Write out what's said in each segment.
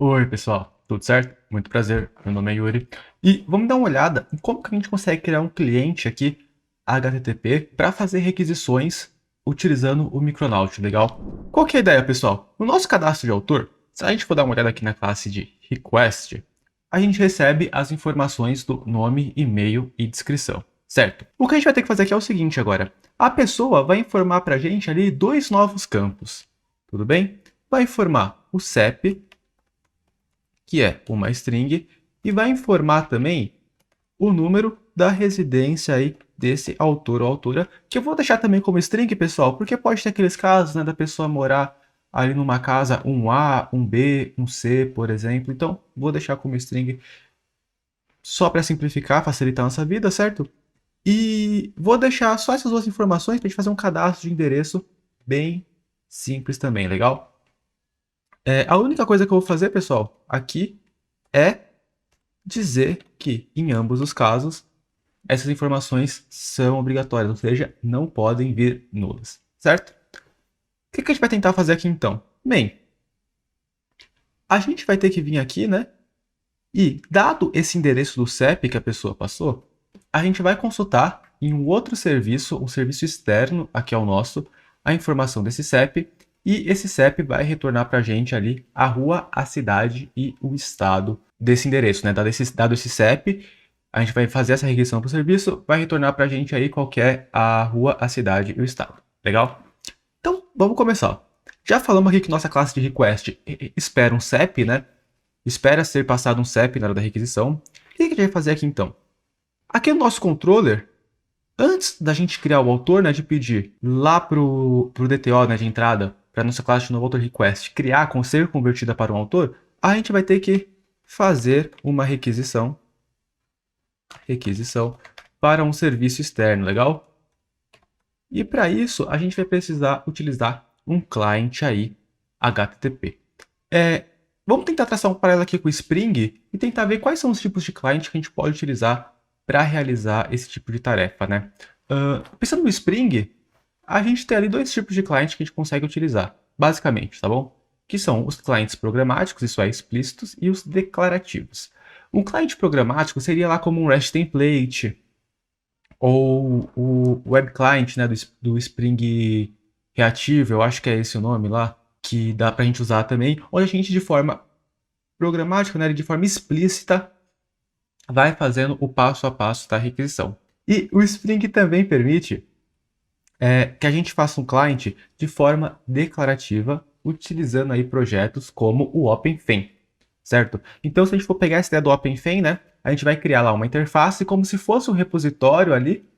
Oi, pessoal, tudo certo? Muito prazer, meu nome é Yuri. E vamos dar uma olhada em como que a gente consegue criar um cliente aqui HTTP para fazer requisições utilizando o Micronaut, legal? Qual que é a ideia, pessoal? No nosso cadastro de autor, se a gente for dar uma olhada aqui na classe de request, a gente recebe as informações do nome, e-mail e descrição, certo? O que a gente vai ter que fazer aqui é o seguinte agora. A pessoa vai informar para a gente ali dois novos campos, tudo bem? Vai informar o CEP, que é uma string, e vai informar também o número da residência aí desse autor ou autora, que eu vou deixar também como string, pessoal, porque pode ter aqueles casos, né, da pessoa morar ali numa casa um A, um B, um C, por exemplo. Então, vou deixar como string só para simplificar, facilitar a nossa vida, certo? E vou deixar só essas duas informações para a gente fazer um cadastro de endereço bem simples também, legal? A única coisa que eu vou fazer, pessoal, aqui é dizer que, em ambos os casos, essas informações são obrigatórias, ou seja, não podem vir nulas, certo? O que a gente vai tentar fazer aqui então? Bem, a gente vai ter que vir aqui, né? E, dado esse endereço do CEP que a pessoa passou, a gente vai consultar em um outro serviço, um serviço externo, aqui ao nosso, a informação desse CEP, e esse CEP vai retornar para a gente ali a rua, a cidade e o estado desse endereço, né? Dado esse CEP, a gente vai fazer essa requisição para o serviço, vai retornar para a gente aí qual que é a rua, a cidade e o estado. Legal? Então, vamos começar. Já falamos aqui que nossa classe de request espera um CEP, né? Espera ser passado um CEP na hora da requisição. O que a gente vai fazer aqui então? Aqui no nosso controller, antes da gente criar o autor, né, de pedir lá pro DTO, né, de entrada, para nossa classe de novo autor request criar com ser convertida para um autor, a gente vai ter que fazer uma requisição para um serviço externo, legal? E para isso, a gente vai precisar utilizar um client aí, HTTP. Vamos tentar traçar um paralelo aqui com o Spring e tentar ver quais são os tipos de client que a gente pode utilizar para realizar esse tipo de tarefa, né? Pensando no Spring, a gente tem ali dois tipos de client que a gente consegue utilizar, basicamente, tá bom? Que são os clientes programáticos, isso é, explícitos, e os declarativos. Um cliente programático seria lá como um REST template, ou o web client, né, do Spring Reativo, eu acho que é esse o nome lá, que dá para a gente usar também, onde a gente de forma programática, né, de forma explícita, vai fazendo o passo a passo da requisição. E o Spring também permite que a gente faça um client de forma declarativa, utilizando aí projetos como o OpenFem, certo? Então, se a gente for pegar essa ideia do OpenFem, né, a gente vai criar lá uma interface como se fosse um repositório ali,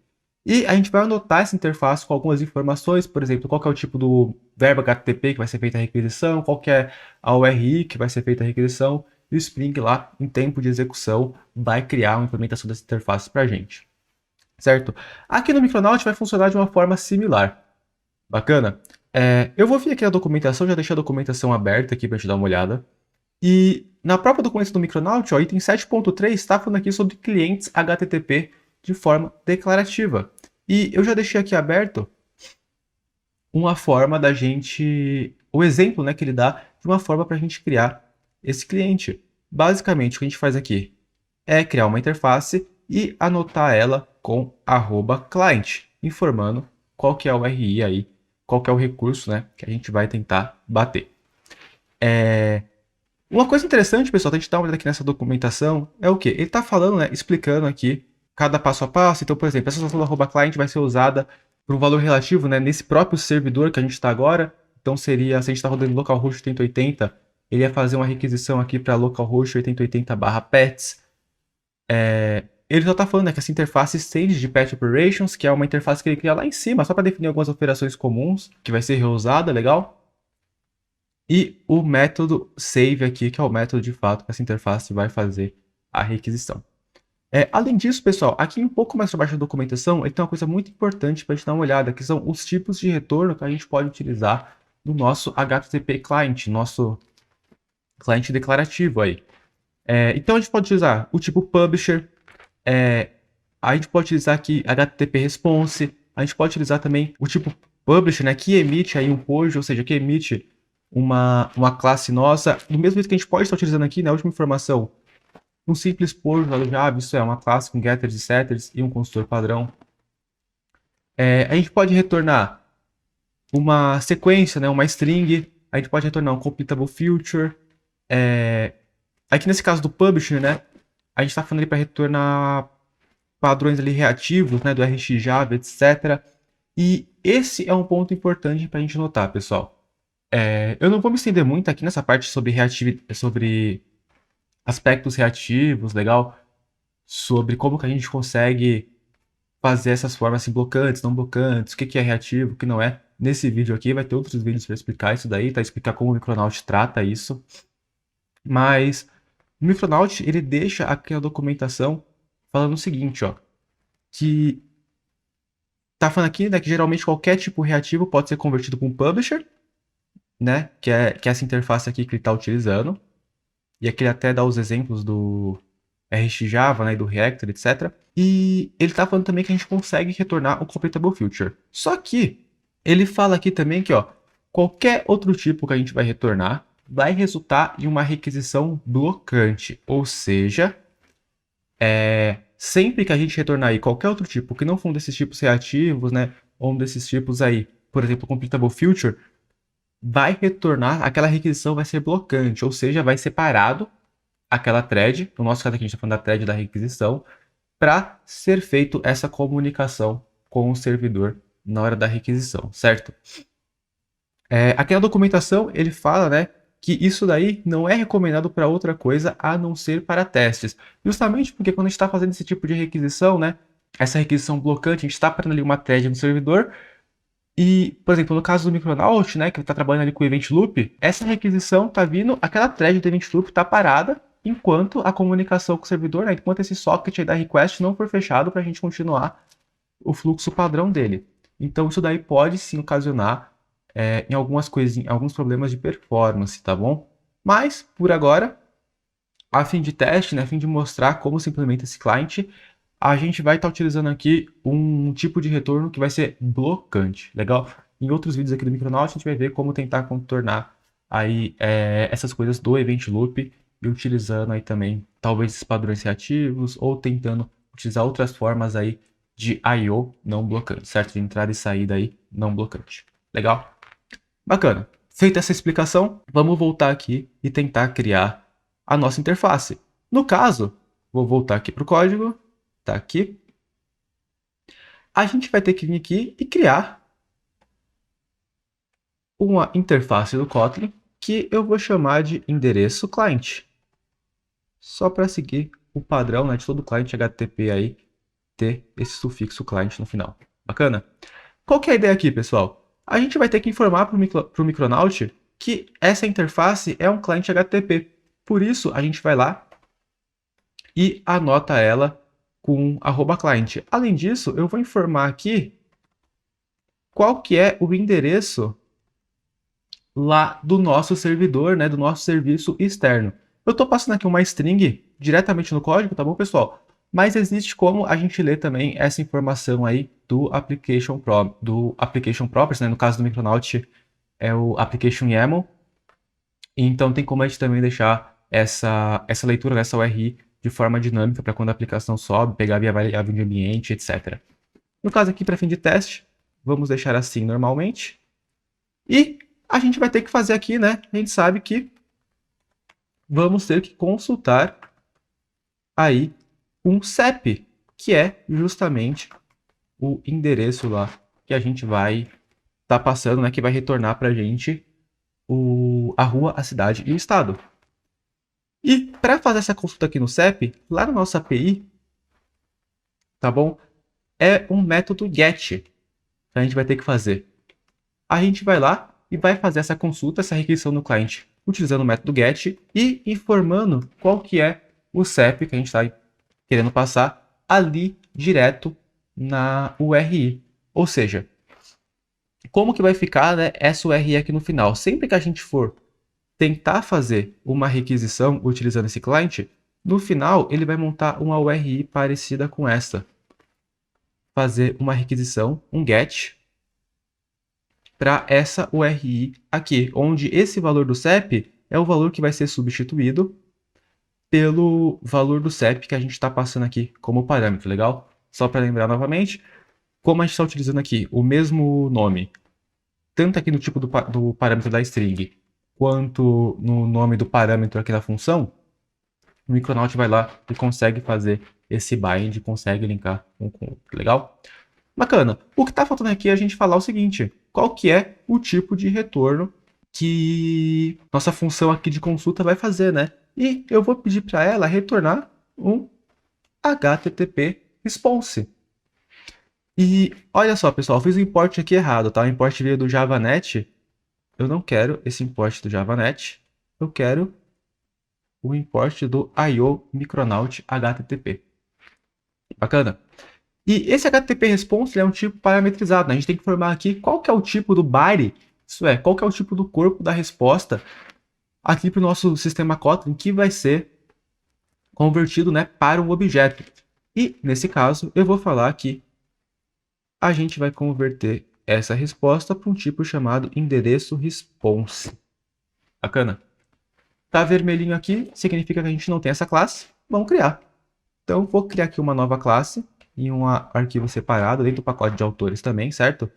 e a gente vai anotar essa interface com algumas informações, por exemplo, qual que é o tipo do verbo HTTP que vai ser feita a requisição, qual que é a URI que vai ser feita a requisição, e o Spring lá, em tempo de execução, vai criar uma implementação dessa interface para a gente, certo? Aqui no Micronaut vai funcionar de uma forma similar. Bacana? Eu vou vir aqui na documentação, já deixei a documentação aberta aqui para te dar uma olhada. E na própria documentação do Micronaut, ó, item 7.3 está falando aqui sobre clientes HTTP de forma declarativa. E eu já deixei aqui aberto uma forma da gente, o exemplo, né, que ele dá de uma forma para a gente criar esse cliente. Basicamente, o que a gente faz aqui é criar uma interface e anotar ela com @client, informando qual que é o URI aí, qual que é o recurso, né, que a gente vai tentar bater. Uma coisa interessante, pessoal, a gente dar uma olhada aqui nessa documentação, é o quê? Ele está falando, né, explicando aqui cada passo a passo. Então, por exemplo, essa solução do @client vai ser usada por um valor relativo, né, nesse próprio servidor que a gente está agora. Então, seria, se a gente está rodando localhost 8080, ele ia fazer uma requisição aqui para localhost 8080/pets. Ele só está falando, né, que essa interface stage de Pet Operations, que é uma interface que ele cria lá em cima, só para definir algumas operações comuns, que vai ser reusada, legal? E o método save aqui, que é o método de fato que essa interface vai fazer a requisição. Além disso, pessoal, aqui um pouco mais abaixo da documentação, ele tem uma coisa muito importante para a gente dar uma olhada, que são os tipos de retorno que a gente pode utilizar no nosso HTTP client, nosso cliente declarativo aí. Então a gente pode utilizar o tipo publisher, a gente pode utilizar aqui HTTP response, a gente pode utilizar também o tipo publisher, né, que emite aí um POJ, ou seja, que emite uma classe nossa, do mesmo jeito que a gente pode estar utilizando aqui, na última informação, um simples por do Java, isso é uma classe com getters e setters e um construtor padrão. A gente pode retornar uma sequência, né, uma string, a gente pode retornar um completable future. Aqui nesse caso do publisher, né, a gente está falando ali para retornar padrões ali reativos, né, do RxJava, etc. E esse é um ponto importante para a gente notar, pessoal. Eu não vou me estender muito aqui nessa parte sobre aspectos reativos, legal? Sobre como que a gente consegue fazer essas formas assim, blocantes, não blocantes, o que é reativo, o que não é. Nesse vídeo aqui vai ter outros vídeos para explicar isso daí, tá? Explicar como o Micronaut trata isso. Mas o Micronaut, ele deixa aqui a documentação falando o seguinte, ó. Que tá falando aqui, né, que geralmente qualquer tipo reativo pode ser convertido para um publisher, né? Que é essa interface aqui que ele está utilizando. E aqui ele até dá os exemplos do RxJava, né, do Reactor, etc. E ele está falando também que a gente consegue retornar o completable future. Só que ele fala aqui também que, ó, qualquer outro tipo que a gente vai retornar vai resultar em uma requisição blocante. Ou seja, sempre que a gente retornar aí qualquer outro tipo que não for um desses tipos reativos, né, ou um desses tipos aí, por exemplo, completable future, vai retornar, aquela requisição vai ser blocante, ou seja, vai separado aquela thread, no nosso caso aqui a gente está falando da thread da requisição, para ser feito essa comunicação com o servidor na hora da requisição, certo? Aqui na documentação ele fala, né, que isso daí não é recomendado para outra coisa a não ser para testes. Justamente porque quando a gente está fazendo esse tipo de requisição, né, essa requisição blocante, a gente está parando ali uma thread no servidor, e, por exemplo, no caso do Micronaut, né, que está trabalhando ali com o Event Loop, essa requisição está vindo, aquela thread do Event Loop está parada, enquanto a comunicação com o servidor, né, enquanto esse socket aí da request não for fechado para a gente continuar o fluxo padrão dele. Então isso daí pode sim ocasionar em algumas coisas, em alguns problemas de performance, tá bom? Mas, por agora, a fim de teste, né, a fim de mostrar como se implementa esse client, a gente vai estar utilizando aqui um tipo de retorno que vai ser blocante, legal? Em outros vídeos aqui do Micronaut, a gente vai ver como tentar contornar aí essas coisas do Event Loop e utilizando aí também talvez esses padrões reativos ou tentando utilizar outras formas aí de I/O não blocante, certo? De entrada e saída aí não blocante. Legal? Bacana. Feita essa explicação, vamos voltar aqui e tentar criar a nossa interface. No caso, vou voltar aqui para o código, tá aqui. A gente vai ter que vir aqui e criar uma interface do Kotlin que eu vou chamar de endereço client. Só para seguir o padrão, né, de todo client HTTP aí ter esse sufixo client no final. Bacana? Qual que é a ideia aqui, pessoal? A gente vai ter que informar para o Micronaut que essa interface é um client HTTP. Por isso, a gente vai lá e anota ela com @client. Além disso, eu vou informar aqui qual que é o endereço lá do nosso servidor, né, do nosso serviço externo. Eu estou passando aqui uma string diretamente no código, tá bom, pessoal? Mas existe como a gente ler também essa informação aí do application properties, né? No caso do Micronaut é o application YAML. Então tem como a gente também deixar essa leitura dessa URI de forma dinâmica para quando a aplicação sobe, pegar a variável de ambiente, etc. No caso aqui, para fim de teste, vamos deixar assim normalmente. E a gente vai ter que fazer aqui, né? A gente sabe que vamos ter que consultar aí um CEP, que é justamente o endereço lá que a gente vai estar passando, né? Que vai retornar para a gente a rua, a cidade e o estado. E para fazer essa consulta aqui no CEP, lá na nossa API, tá bom? É um método GET que a gente vai ter que fazer. A gente vai lá e vai fazer essa consulta, essa requisição no cliente, utilizando o método GET e informando qual que é o CEP que a gente está querendo passar ali direto na URI. Ou seja, como que vai ficar, né, essa URI aqui no final? Sempre que a gente for tentar fazer uma requisição utilizando esse cliente, no final ele vai montar uma URI parecida com essa. Fazer uma requisição, um GET, para essa URI aqui, onde esse valor do CEP é o valor que vai ser substituído pelo valor do CEP que a gente está passando aqui como parâmetro, legal? Só para lembrar novamente, como a gente está utilizando aqui o mesmo nome, tanto aqui no tipo do parâmetro da string, quanto no nome do parâmetro aqui da função, o Micronaut vai lá e consegue fazer esse bind, consegue linkar um com o outro, legal? Bacana. O que está faltando aqui é a gente falar o seguinte, qual que é o tipo de retorno que nossa função aqui de consulta vai fazer, né? E eu vou pedir para ela retornar um HTTP response. E olha só, pessoal, eu fiz o import aqui errado, tá? O import veio do JavaNet. Eu não quero esse import do JavaNet. Eu quero o import do IO Micronaut HTTP. Bacana? E esse HTTP response é um tipo parametrizado, né? A gente tem que informar aqui qual que é o tipo do body, isso é, qual que é o tipo do corpo da resposta aqui para o nosso sistema Kotlin que vai ser convertido, né, para um objeto. E, nesse caso, eu vou falar que a gente vai converter essa resposta para um tipo chamado endereço response. Bacana? Tá vermelhinho aqui, significa que a gente não tem essa classe. Vamos criar. Então, vou criar aqui uma nova classe em um arquivo separado, dentro do pacote de autores também, certo?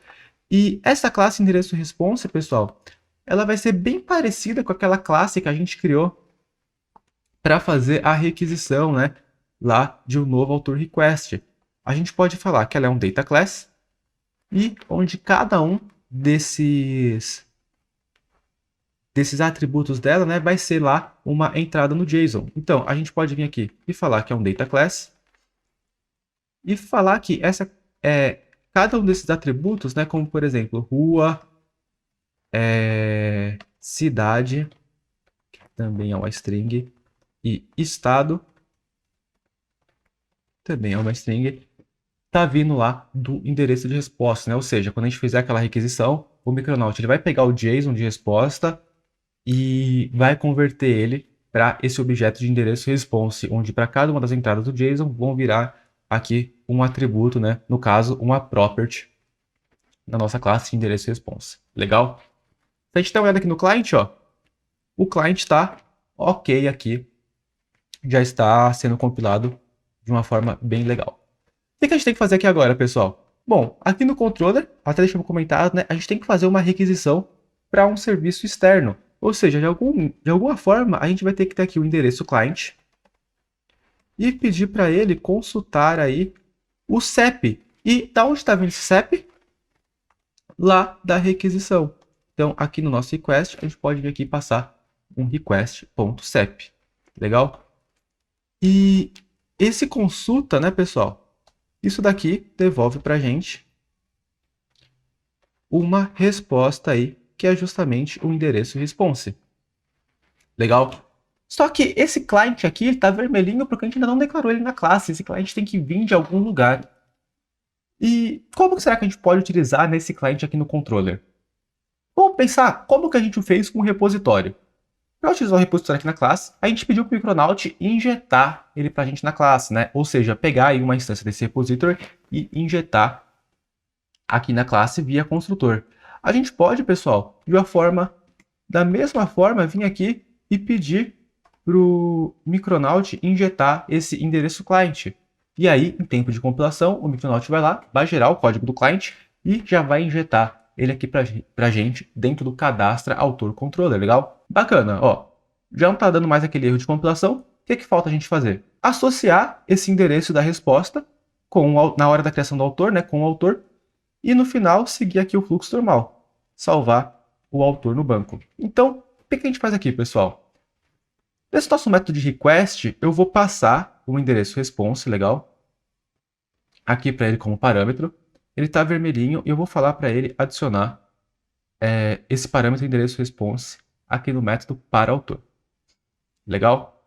E essa classe endereço response, pessoal, ela vai ser bem parecida com aquela classe que a gente criou para fazer a requisição, né, lá de um novo autor request. A gente pode falar que ela é um data class e onde cada um desses atributos dela, né, vai ser lá uma entrada no JSON. Então, a gente pode vir aqui e falar que é um data class e falar que essa cada um desses atributos, né, como por exemplo, rua, cidade, que também é uma string, e estado, também é uma string, tá vindo lá do endereço de resposta, né? Ou seja, quando a gente fizer aquela requisição, o Micronaut ele vai pegar o JSON de resposta e vai converter ele para esse objeto de endereço response, onde para cada uma das entradas do JSON vão virar aqui um atributo, né? No caso, uma property na nossa classe de endereço response. Legal? Se a gente der uma olhada aqui no client, ó, o client está ok aqui, já está sendo compilado de uma forma bem legal. O que a gente tem que fazer aqui agora, pessoal? Bom, aqui no controller, até deixa eu comentar, né, a gente tem que fazer uma requisição para um serviço externo. Ou seja, de alguma forma, a gente vai ter que ter aqui o endereço client e pedir para ele consultar aí o CEP. E da onde está vindo esse CEP? Lá da requisição. Então, aqui no nosso request, a gente pode vir aqui e passar um request.cep. Legal? E esse consulta, né, pessoal? Isso daqui devolve para a gente uma resposta aí, que é justamente o endereço response. Legal? Só que esse client aqui está vermelhinho porque a gente ainda não declarou ele na classe. Esse client tem que vir de algum lugar. E como será que a gente pode utilizar nesse client aqui no controller? Vamos pensar como que a gente fez com o repositório. Para utilizar o repositório aqui na classe, a gente pediu para o Micronaut injetar ele para a gente na classe, né? Ou seja, pegar aí uma instância desse repositor e injetar aqui na classe via construtor. A gente pode, pessoal, da mesma forma, vir aqui e pedir para o Micronaut injetar esse endereço client. E aí, em tempo de compilação, o Micronaut vai lá, vai gerar o código do client e já vai injetar ele aqui para a gente dentro do cadastra autor controller, legal? Bacana, ó. Já não está dando mais aquele erro de compilação. O que falta a gente fazer? Associar esse endereço da resposta na hora da criação do autor, né, com o autor, e no final seguir aqui o fluxo normal, salvar o autor no banco. Então, o que a gente faz aqui, pessoal? Nesse nosso método de request, eu vou passar o endereço response, legal? Aqui para ele como parâmetro. Ele está vermelhinho e eu vou falar para ele adicionar esse parâmetro endereço response aqui no método para autor. Legal?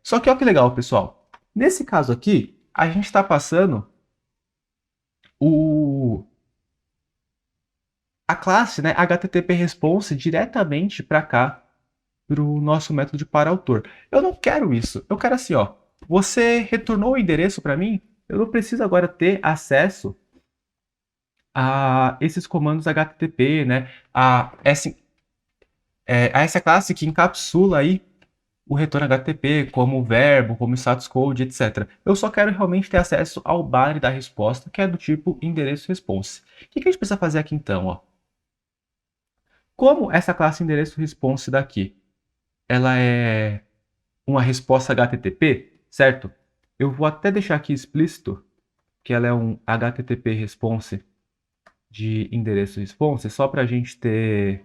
Só que olha que legal, pessoal. Nesse caso aqui, a gente está passando a classe, né, HTTP response diretamente para cá, para o nosso método de para-autor. Eu não quero isso. Eu quero assim, ó. Você retornou o endereço para mim, eu não preciso agora ter acesso esses comandos HTTP, né? A essa classe que encapsula aí o retorno HTTP, como o verbo, como o status code, etc. Eu só quero realmente ter acesso ao body da resposta, que é do tipo endereço response. O que a gente precisa fazer aqui então? Ó? Como essa classe endereço response daqui, ela é uma resposta HTTP, certo? Eu vou até deixar aqui explícito que ela é um HTTP response de endereço response, só para a gente ter,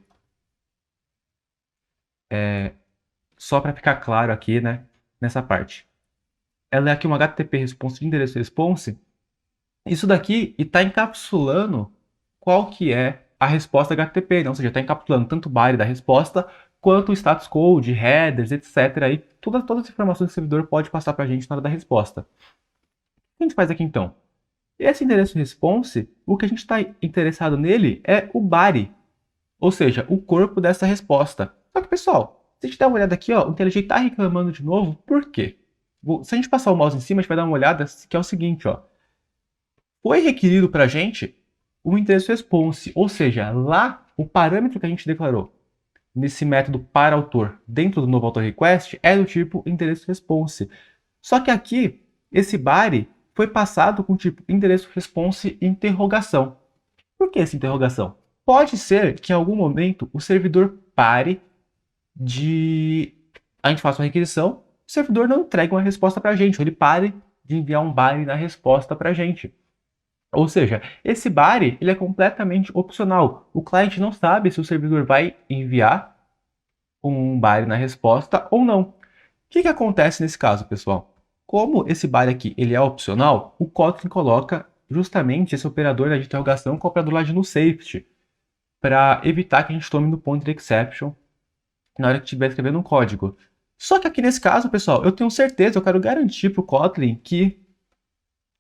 só para ficar claro aqui, né, nessa parte. Ela é aqui uma HTTP response de endereço response. Isso daqui está encapsulando qual que é a resposta HTTP, né? Ou seja, está encapsulando tanto o body da resposta quanto o status code, headers, etc. Aí, todas as informações que o servidor pode passar para a gente na hora da resposta. O que a gente faz aqui então? Esse endereço response, o que a gente está interessado nele é o body, ou seja, o corpo dessa resposta. Só que, pessoal, se a gente der uma olhada aqui, ó, o IntelliJ está reclamando de novo, por quê? Se a gente passar o mouse em cima, a gente vai dar uma olhada, que é o seguinte, ó. Foi requerido para a gente o endereço response, ou seja, lá o parâmetro que a gente declarou nesse método para autor dentro do novo autor request é do tipo endereço response. Só que aqui, esse body foi passado com o tipo endereço response interrogação. Por que essa interrogação? Pode ser que em algum momento o servidor pare de... A gente faça uma requisição, o servidor não entregue uma resposta para a gente, ou ele pare de enviar um body na resposta para a gente. Ou seja, esse body ele é completamente opcional. O cliente não sabe se o servidor vai enviar um body na resposta ou não. O que acontece nesse caso, pessoal? Como esse body aqui ele é opcional, o Kotlin coloca justamente esse operador de interrogação com o operador lá de noSafety, para evitar que a gente tome no pointer exception na hora que estiver escrevendo um código. Só que aqui nesse caso, pessoal, eu tenho certeza, eu quero garantir para o Kotlin que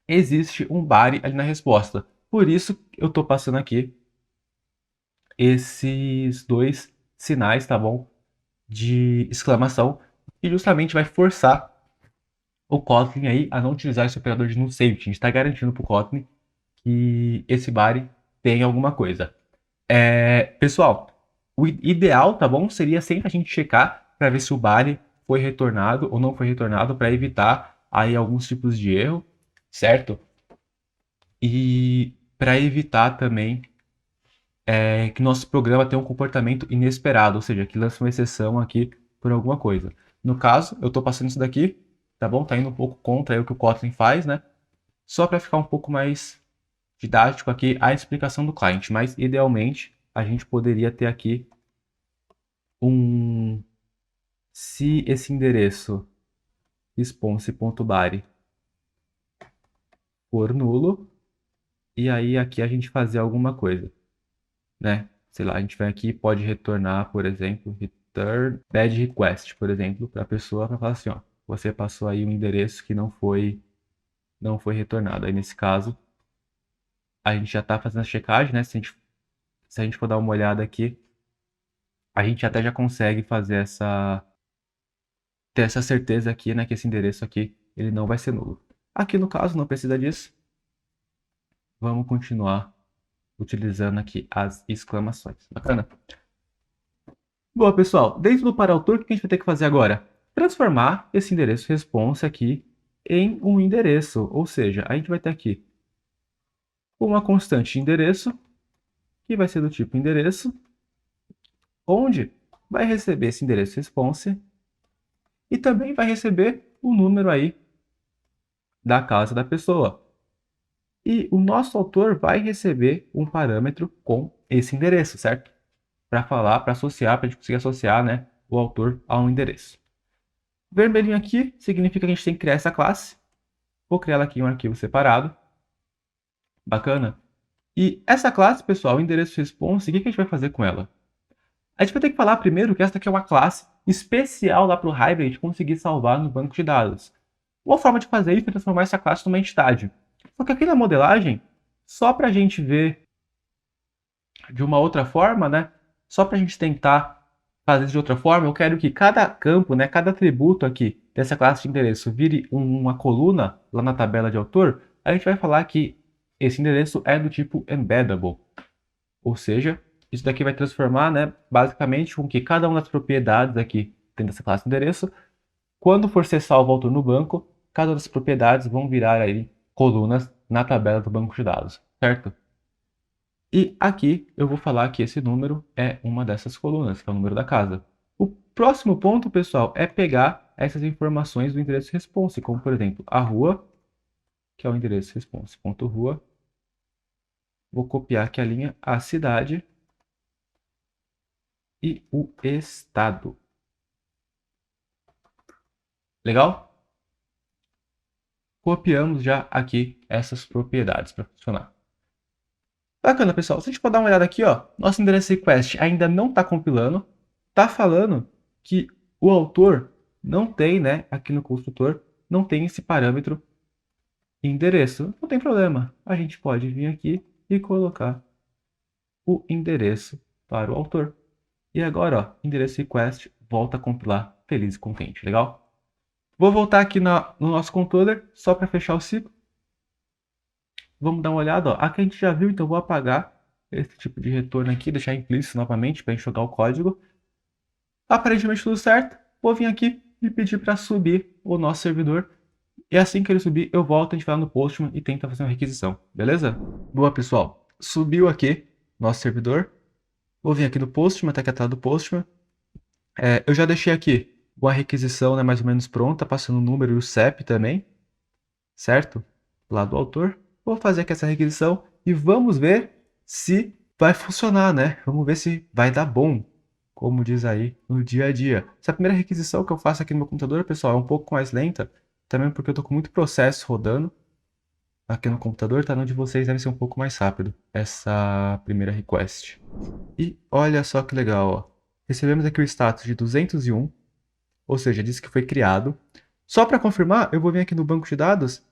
existe um body ali na resposta. Por isso eu estou passando aqui esses dois sinais, tá bom? De exclamação, e justamente vai forçar o Kotlin aí a não utilizar esse operador de noSafety. A gente está garantindo para o Kotlin que esse body tem alguma coisa. Pessoal, o ideal, tá bom? Seria sempre a gente checar para ver se o body foi retornado ou não foi retornado para evitar aí alguns tipos de erro, certo? E para evitar também que nosso programa tenha um comportamento inesperado, ou seja, que lança uma exceção aqui por alguma coisa. No caso, eu estou passando isso daqui, tá bom? Tá indo um pouco contra o que o Kotlin faz, né? Só para ficar um pouco mais didático aqui a explicação do cliente, mas idealmente a gente poderia ter aqui se esse endereço response.body for nulo, e aí aqui a gente fazer alguma coisa, né? Sei lá, a gente vem aqui e pode retornar, por exemplo, return bad request, por exemplo, para a pessoa para falar assim, ó, você passou aí um endereço que não foi retornado. Aí nesse caso, a gente já está fazendo a checagem, né? Se a gente for dar uma olhada aqui, a gente até já consegue fazer ter essa certeza aqui, né, que esse endereço aqui ele não vai ser nulo. Aqui no caso não precisa disso. Vamos continuar utilizando aqui as exclamações. Bacana? Boa, pessoal. Dentro do parautor, o que a gente vai ter que fazer agora? Transformar esse endereço response aqui em um endereço. Ou seja, a gente vai ter aqui uma constante endereço, que vai ser do tipo endereço, onde vai receber esse endereço response e também vai receber o número aí da casa da pessoa. E o nosso autor vai receber um parâmetro com esse endereço, certo? Para falar, para associar, para a gente conseguir associar, né, o autor a um endereço. Vermelhinho aqui significa que a gente tem que criar essa classe. Vou criar ela aqui em um arquivo separado. Bacana? E essa classe, pessoal, o endereço response, o que a gente vai fazer com ela? A gente vai ter que falar primeiro que essa aqui é uma classe especial lá para o Hybrid conseguir salvar no banco de dados. Uma forma de fazer isso é transformar essa classe numa entidade. Só que aqui na modelagem, só para a gente ver de uma outra forma, né? Só para a gente tentar fazer de outra forma, eu quero que cada campo, né, cada atributo aqui dessa classe de endereço vire uma coluna lá na tabela de autor. A gente vai falar que esse endereço é do tipo embeddable, ou seja, isso daqui vai transformar, né, basicamente com que cada uma das propriedades aqui dentro dessa classe endereço, quando for ser salvo o autor no banco, cada uma das propriedades vão virar aí colunas na tabela do banco de dados, certo? E aqui eu vou falar que esse número é uma dessas colunas, que é o número da casa. O próximo ponto, pessoal, é pegar essas informações do endereço response, como por exemplo, a rua, que é o endereço response.rua. Vou copiar aqui a linha, a cidade e o estado. Legal? Copiamos já aqui essas propriedades para funcionar. Bacana, pessoal. Se a gente for dar uma olhada aqui, ó, nosso endereço request ainda não está compilando. Está falando que o autor não tem, né, aqui no construtor, não tem esse parâmetro endereço. Não tem problema. A gente pode vir aqui e colocar o endereço para o autor. E agora, ó, endereço request volta a compilar feliz e contente. Legal? Vou voltar aqui no nosso controller só para fechar o ciclo. Vamos dar uma olhada, ó. Aqui a gente já viu, então vou apagar esse tipo de retorno aqui, deixar implícito novamente para enxugar o código. Aparentemente tudo certo. Vou vir aqui e pedir para subir o nosso servidor. E assim que ele subir, eu volto, a gente vai lá no Postman e tenta fazer uma requisição, beleza? Boa, pessoal. Subiu aqui nosso servidor. Vou vir aqui no Postman, tá aqui a tela do Postman. Eu já deixei aqui uma requisição, né, mais ou menos pronta, passando o número e o CEP também, certo? Lá do autor. Vou fazer aqui essa requisição e vamos ver se vai funcionar, né? Vamos ver se vai dar bom, como diz aí no dia a dia. Essa primeira requisição que eu faço aqui no meu computador, pessoal, é um pouco mais lenta, também porque eu tô com muito processo rodando aqui no computador, tá? No de vocês deve ser um pouco mais rápido, essa primeira request. E olha só que legal, ó. Recebemos aqui o status de 201, ou seja, diz que foi criado. Só para confirmar, eu vou vir aqui no banco de dados.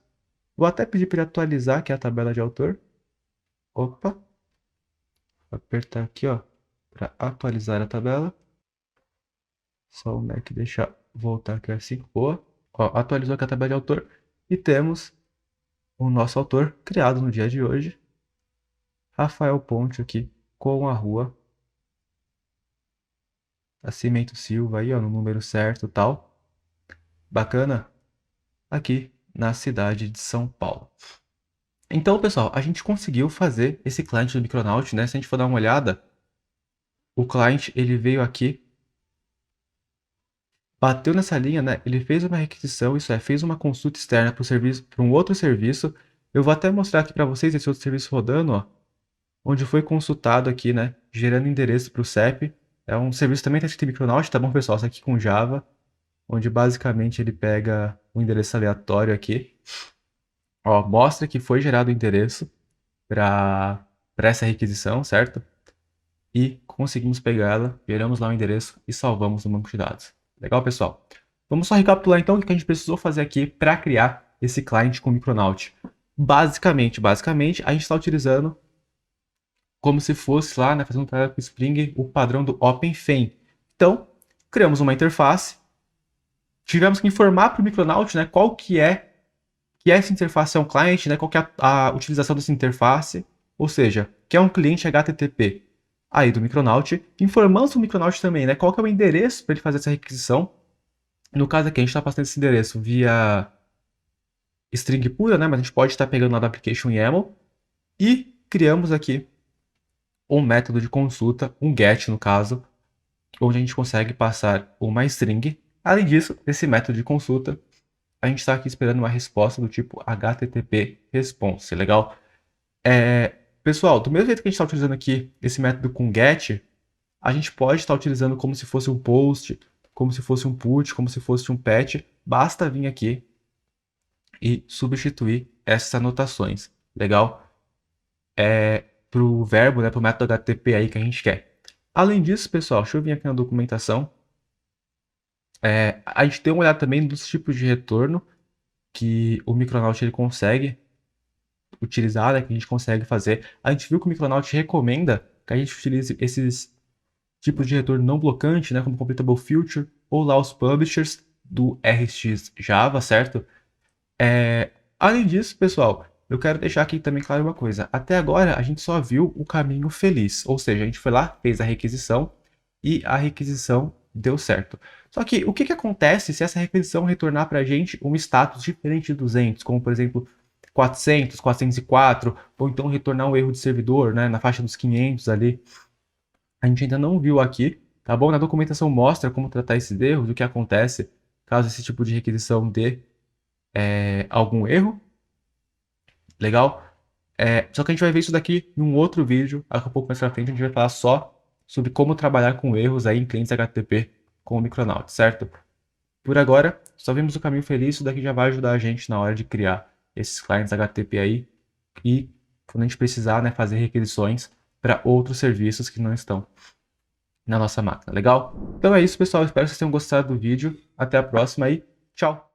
Vou até pedir para ele atualizar aqui a tabela de autor. Opa. Vou apertar aqui, ó, para atualizar a tabela. Só o Mac deixar voltar aqui assim. Boa. Ó, atualizou aqui a tabela de autor. E temos o nosso autor criado no dia de hoje. Rafael Ponte aqui com a rua. Nascimento Silva aí, ó, no número certo e tal. Bacana. Aqui na cidade de São Paulo. Então, pessoal, a gente conseguiu fazer esse client do Micronaut, né? Se a gente for dar uma olhada, o client ele veio aqui, bateu nessa linha, né? Ele fez uma requisição, isso é, fez uma consulta externa para o serviço, para um outro serviço. Eu vou até mostrar aqui para vocês esse outro serviço rodando, ó, onde foi consultado aqui, né? Gerando endereço para o CEP. É um serviço também que está escrito em Micronaut, tá bom, pessoal? Isso aqui com Java, onde basicamente ele pega um endereço aleatório aqui. Ó, mostra que foi gerado o endereço para essa requisição, certo? E conseguimos pegá-la, geramos lá o endereço e salvamos no banco de dados. Legal, pessoal? Vamos só recapitular então o que a gente precisou fazer aqui para criar esse client com o Micronaut. Basicamente, a gente está utilizando como se fosse lá, né, fazendo um trabalho com Spring, o padrão do OpenFEM. Então, criamos uma interface, tivemos que informar para o Micronaut, né, qual que é essa interface é um cliente, né, qual que é a utilização dessa interface, ou seja, que é um cliente HTTP aí do Micronaut, informamos para o Micronaut também, né, qual que é o endereço para ele fazer essa requisição. No caso aqui, a gente está passando esse endereço via string pura, né, mas a gente pode estar pegando lá do application YAML, e criamos aqui um método de consulta, um GET no caso, onde a gente consegue passar uma string. Além disso, esse método de consulta, a gente está aqui esperando uma resposta do tipo HTTP response, legal? Pessoal, do mesmo jeito que a gente está utilizando aqui esse método com GET, a gente pode estar utilizando como se fosse um POST, como se fosse um PUT, como se fosse um PET. Basta vir aqui e substituir essas anotações, legal? Para o verbo, né, para o método HTTP aí que a gente quer. Além disso, pessoal, deixa eu vir aqui na documentação. A gente tem uma olhada também dos tipos de retorno que o Micronaut ele consegue utilizar, né, que a gente consegue fazer. A gente viu que o Micronaut recomenda que a gente utilize esses tipos de retorno não blocante, né, como Completable Future ou lá os publishers do RxJava, certo? Além disso, pessoal, eu quero deixar aqui também claro uma coisa. Até agora, a gente só viu o caminho feliz. Ou seja, a gente foi lá, fez a requisição e a requisição deu certo. Só que o que acontece se essa requisição retornar para a gente um status diferente de 200, como por exemplo 400, 404, ou então retornar um erro de servidor, né, na faixa dos 500 ali. A gente ainda não viu aqui, tá bom? Na documentação mostra como tratar esses erros, o que acontece caso esse tipo de requisição dê algum erro. Legal? Só que a gente vai ver isso daqui em um outro vídeo, daqui a pouco mais pra frente a gente vai falar só sobre como trabalhar com erros aí em clientes HTTP com o Micronaut, certo? Por agora, só vimos o caminho feliz, isso daqui já vai ajudar a gente na hora de criar esses clientes HTTP aí e quando a gente precisar, né, fazer requisições para outros serviços que não estão na nossa máquina, legal? Então é isso, pessoal, espero que vocês tenham gostado do vídeo, até a próxima e tchau!